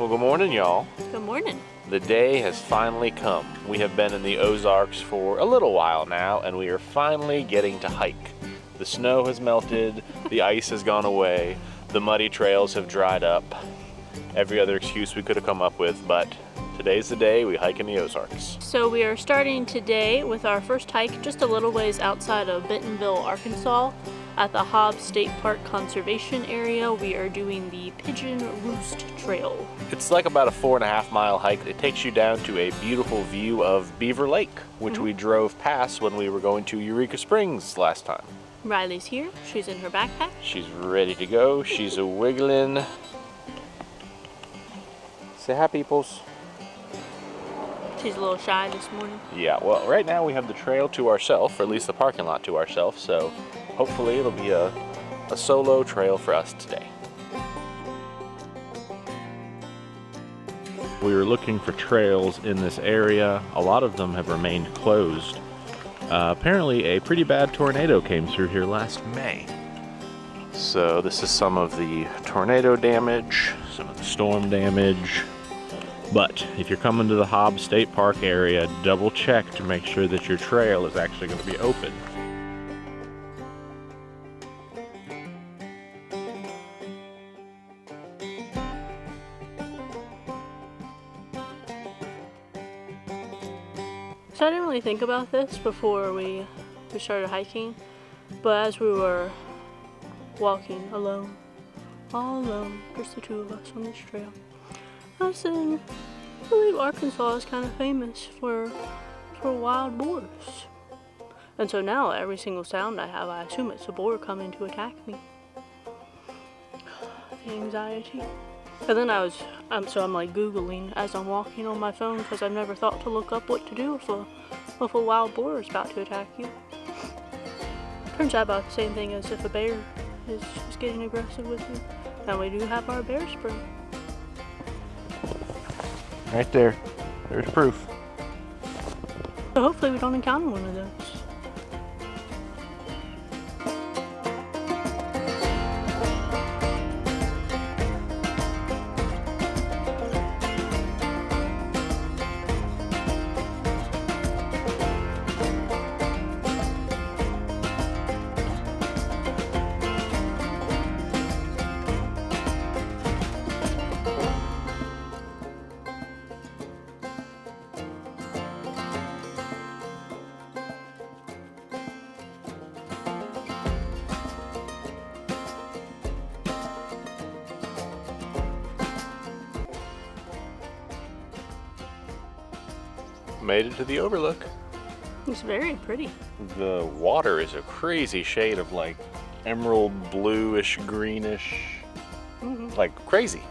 Well, good morning, y'all. Good morning. The day has finally come. We have been in the Ozarks for a little while now, and we are finally getting to hike. The snow has melted, the ice has gone away, the muddy trails have dried up. Every other excuse we could have come up with, but today's the day we hike in the Ozarks. So we are starting today with our first hike just a little ways outside of Bentonville, Arkansas. At the Hobbs State Park Conservation Area, we are doing the Pigeon Roost Trail. It's like about a 4.5 mile hike. It takes you down to a beautiful view of Beaver Lake, which we drove past when we were going to Eureka Springs last time. Riley's here. She's in her backpack. She's ready to go. She's a wiggling. Say hi, peoples. She's a little shy this morning. Yeah, well, right now we have the trail to ourselves, or at least the parking lot to ourselves, so hopefully it'll be a solo trail for us today. We were looking for trails in this area. A lot of them have remained closed. Apparently a pretty bad tornado came through here last May. So this is some of the tornado damage, some of the storm damage. But if you're coming to the Hobbs State Park area, double check to make sure that your trail is actually going to be open. So I didn't really think about this before we started hiking, but as we were walking alone, all alone, just the two of us on this trail, I said, I believe Arkansas is kind of famous for wild boars. And so now every single sound I have, I assume it's a boar coming to attack me. The anxiety. And then I'm like Googling as I'm walking on my phone because I've never thought to look up what to do if a wild boar is about to attack you. Turns out about the same thing as if a bear is getting aggressive with you. And we do have our bear spray. Right there. There's proof. So hopefully we don't encounter one of those. Made it to the overlook. It's very pretty. The water is a crazy shade of like emerald bluish, greenish, like crazy.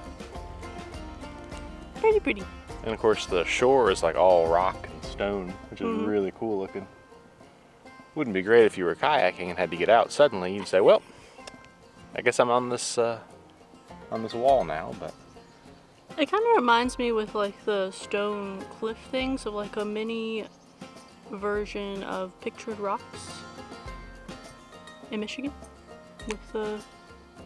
Pretty pretty. And of course the shore is like all rock and stone, which is really cool looking. Wouldn't be great if you were kayaking and had to get out suddenly. You'd say, well, I guess I'm on this wall now, but. It kind of reminds me with like the stone cliff things of like a mini version of Pictured Rocks in Michigan with the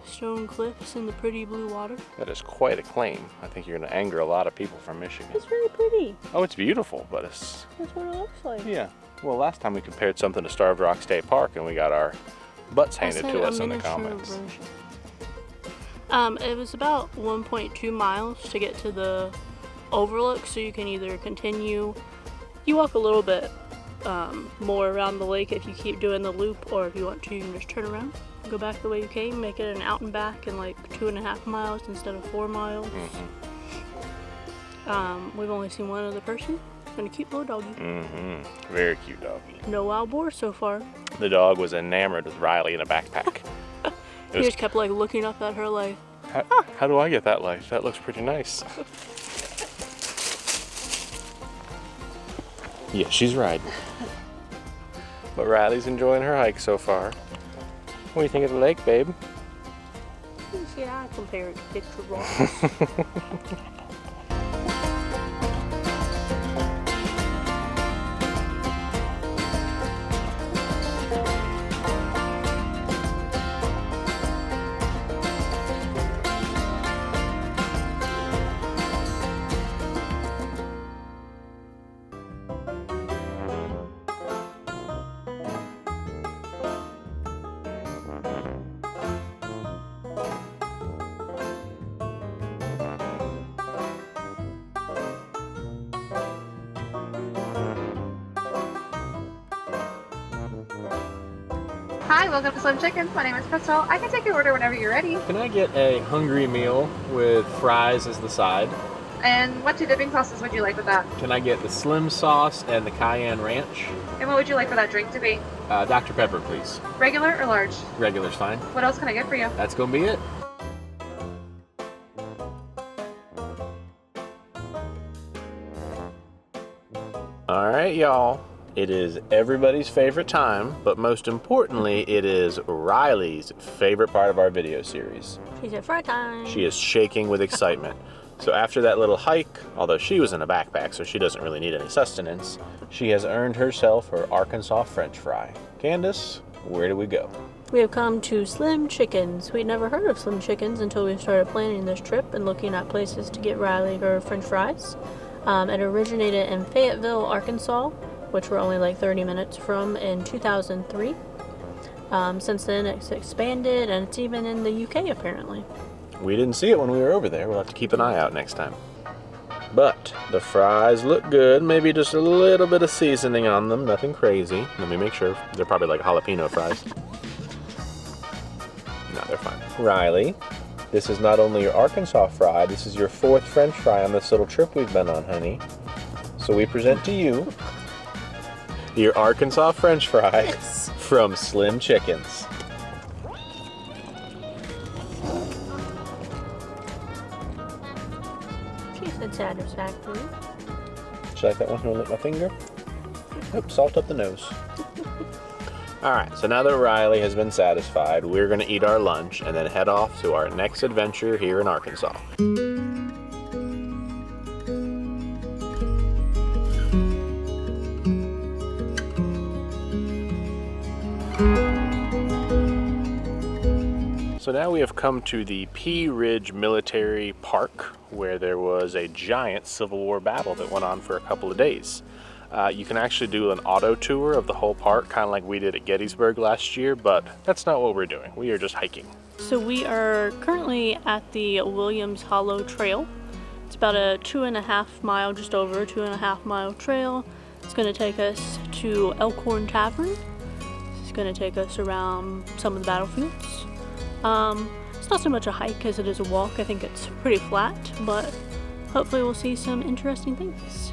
stone cliffs and the pretty blue water. That is quite a claim. I think you're going to anger a lot of people from Michigan. It's very pretty. Oh, it's beautiful, but it's... That's what it looks like. Yeah. Well, last time we compared something to Starved Rock State Park and we got our butts handed to us in the comments. Version. It was about 1.2 miles to get to the overlook, so you can either continue, you walk a little bit more around the lake if you keep doing the loop, or if you want to, you can just turn around, go back the way you came, make it an out and back in like 2.5 miles instead of 4 miles. We've only seen one other person, and a cute little doggy. Very cute doggy. No wild boars so far. The dog was enamored with Riley in a backpack. He just kept like looking up at her like, how do I get that life? That looks pretty nice. Yeah, she's riding. But Riley's enjoying her hike so far. What do you think of the lake, babe? Yeah, I compare it to Pictured Rocks. Hi, welcome to Slim Chickens. My name is Crystal. I can take your order whenever you're ready. Can I get a hungry meal with fries as the side? And what two dipping sauces would you like with that? Can I get the slim sauce and the cayenne ranch? And what would you like for that drink to be? Dr. Pepper, please. Regular or large? Regular's fine. What else can I get for you? That's gonna be it. All right, y'all. It is everybody's favorite time, but most importantly, it is Riley's favorite part of our video series. She's at fry time. She is shaking with excitement. So after that little hike, although she was in a backpack, so she doesn't really need any sustenance, she has earned herself her Arkansas French fry. Candace, where do we go? We have come to Slim Chickens. We'd never heard of Slim Chickens until we started planning this trip and looking at places to get Riley her French fries. It originated in Fayetteville, Arkansas, which we're only like 30 minutes from, in 2003. Since then it's expanded and it's even in the UK apparently. We didn't see it when we were over there. We'll have to keep an eye out next time. But the fries look good. Maybe just a little bit of seasoning on them. Nothing crazy. Let me make sure. They're probably like jalapeno fries. No, they're fine. Riley, this is not only your Arkansas fry, this is your 4th French fry on this little trip we've been on, honey. So we present to you your Arkansas French fry from Slim Chickens. She said satisfactory. Should I like that one? Want to lick my finger? Nope, salt up the nose. Alright, so now that Riley has been satisfied, we're going to eat our lunch and then head off to our next adventure here in Arkansas. So now we have come to the Pea Ridge Military Park, where there was a giant Civil War battle that went on for a couple of days. You can actually do an auto tour of the whole park, kind of like we did at Gettysburg last year, but that's not what we're doing. We are just hiking. So we are currently at the Williams Hollow Trail. It's about a 2.5 mile, just over a 2.5 mile trail. It's going to take us to Elkhorn Tavern. It's going to take us around some of the battlefields. It's not so much a hike as it is a walk. I think it's pretty flat, but hopefully we'll see some interesting things.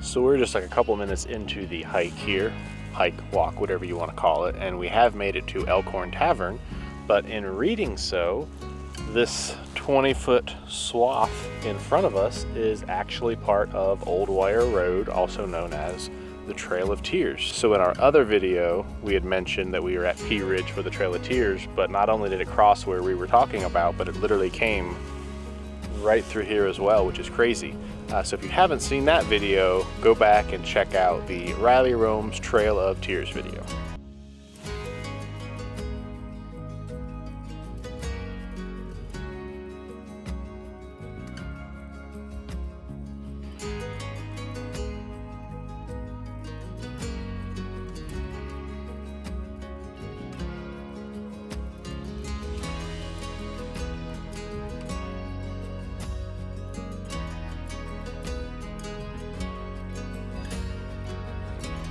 So we're just like a couple minutes into the hike here, hike, walk, whatever you want to call it, and we have made it to Elkhorn Tavern, but in reading so, this 20-foot swath in front of us is actually part of Old Wire Road, also known as the Trail of Tears. So in our other video, we had mentioned that we were at Pea Ridge for the Trail of Tears, but not only did it cross where we were talking about, but it literally came right through here as well, which is crazy. So if you haven't seen that video, go back and check out the Riley Rome's Trail of Tears video.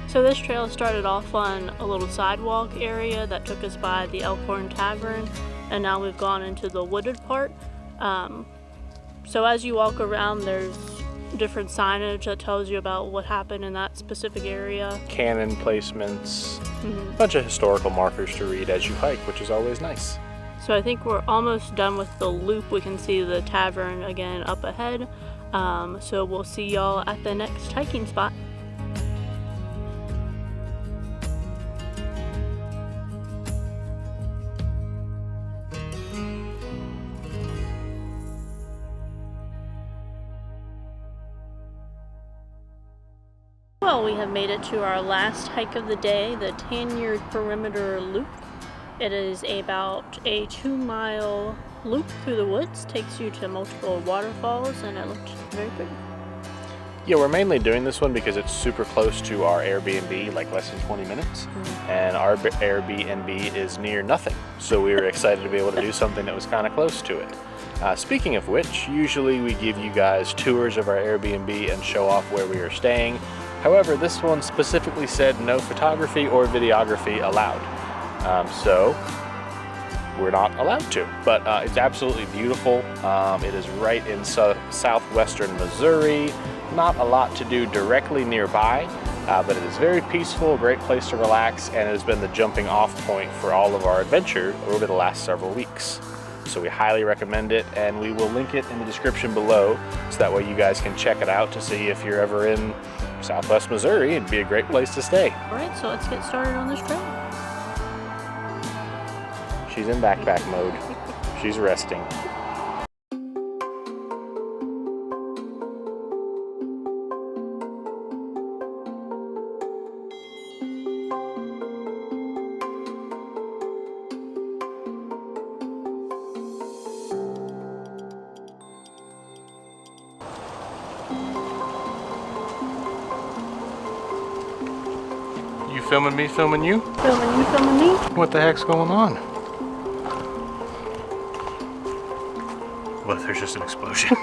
So this trail started off on a little sidewalk area that took us by the Elkhorn Tavern, and now we've gone into the wooded part. So as you walk around, there's different signage that tells you about what happened in that specific area. Cannon placements, a bunch of historical markers to read as you hike, which is always nice. So I think we're almost done with the loop. We can see the tavern again up ahead. So we'll see y'all at the next hiking spot. Well, we have made it to our last hike of the day, the Tanyard Perimeter Loop. It is about a 2-mile loop through the woods, takes you to multiple waterfalls, and it looked very pretty. Yeah, we're mainly doing this one because it's super close to our Airbnb, like less than 20 minutes. And our Airbnb is near nothing. So we were excited to be able to do something that was kind of close to it. Speaking of which, usually we give you guys tours of our Airbnb and show off where we are staying. However, this one specifically said no photography or videography allowed. So we're not allowed to, but it's absolutely beautiful. It is right in southwestern Missouri. Not a lot to do directly nearby, but it is very peaceful, a great place to relax, and it has been the jumping off point for all of our adventure over the last several weeks. So we highly recommend it, and we will link it in the description below, so that way you guys can check it out to see if you're ever in southwest Missouri. It'd be a great place to stay. All right, so let's get started on this trail. She's in backpack mode. She's resting. You filming me, filming you? Filming you, filming me? What the heck's going on? What if there's just an explosion?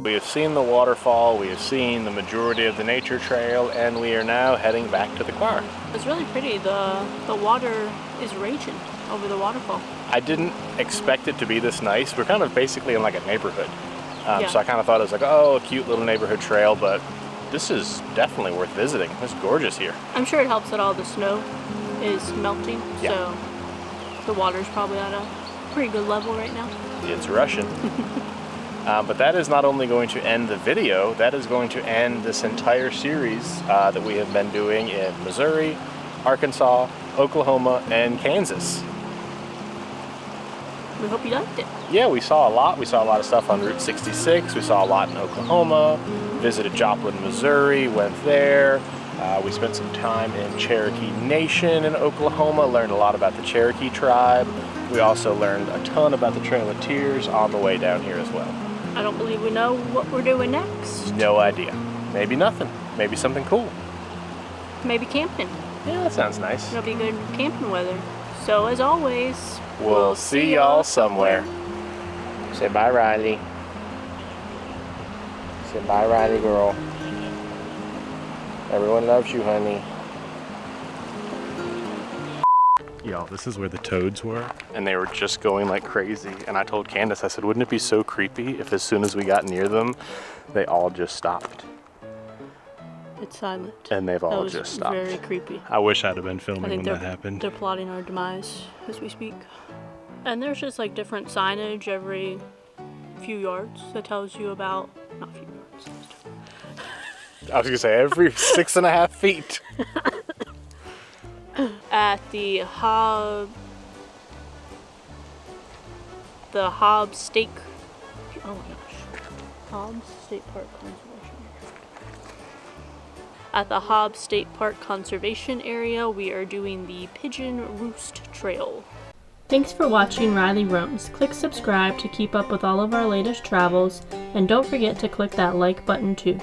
We have seen the waterfall, we have seen the majority of the nature trail, and we are now heading back to the car. It's really pretty. The water is raging over the waterfall. I didn't expect it to be this nice. We're kind of basically in like a neighborhood. So I kind of thought it was like, oh, a cute little neighborhood trail, but this is definitely worth visiting. It's gorgeous here. I'm sure it helps that all the snow is melting, so the water's probably at a pretty good level right now. It's Russian. But that is not only going to end the video, that is going to end this entire series that we have been doing in Missouri, Arkansas, Oklahoma, and Kansas. We hope you liked it. Yeah, we saw a lot. We saw a lot of stuff on Route 66. We saw a lot in Oklahoma, visited Joplin, Missouri, went there. We spent some time in Cherokee Nation in Oklahoma, learned a lot about the Cherokee tribe. We also learned a ton about the Trail of Tears on the way down here as well. I don't believe we know what we're doing next. No idea. Maybe nothing. Maybe something cool. Maybe camping. Yeah, that sounds nice. It'll be good camping weather. So as always, We'll see y'all somewhere. Say bye, Riley. Say bye, Riley girl. Everyone loves you, honey. Y'all, this is where the toads were, and they were just going like crazy. And I told Candace, I said, wouldn't it be so creepy if as soon as we got near them, they all just stopped? it's silent. And they've all That just was stopped. very creepy. I wish I'd have been I filming think when that happened. they're plotting our demise as we speak. And there's just like different signage every few yards that tells you about, not few yards. I was gonna say every 6.5 feet. At the Hobbs State, oh my gosh, Hobbs State Park Conservation. At the Hobbs State Park Conservation Area, we are doing the Pigeon Roost Trail. Thanks for watching Riley Roams. Click subscribe to keep up with all of our latest travels, and don't forget to click that like button too.